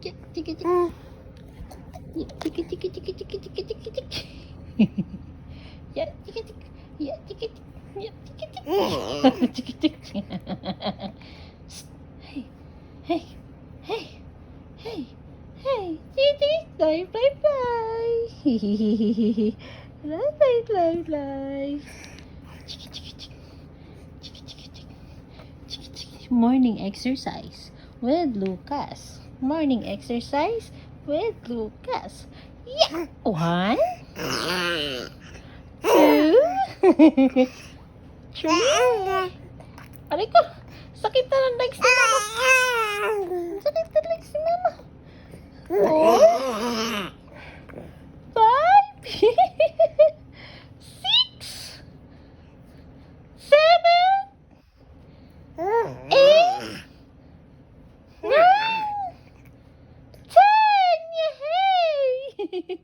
Tick, tick, tick. Yeah, tick, tick, tick, tick, tick, tick, tick, tick. Yeah, tick, tick. Yeah, tick, tick. Yeah, tick, tick. Tick, tick. Hey, hey, hey, hey, hey, tick, tick, fly, fly, fly. Fly, fly, fly, fly. Chicky, chicky, chicky. Chicky, chicky, chicky. Chicky, chicky. Morning exercise with Lucas. Morning exercise with Lucas. Yeah! 1, 2, 3. Aray ko! Sakit na ng legs ni Mama. Sakit na legs ni Mama. 4, 5, 6, 7, 8, 9, 10. Yay!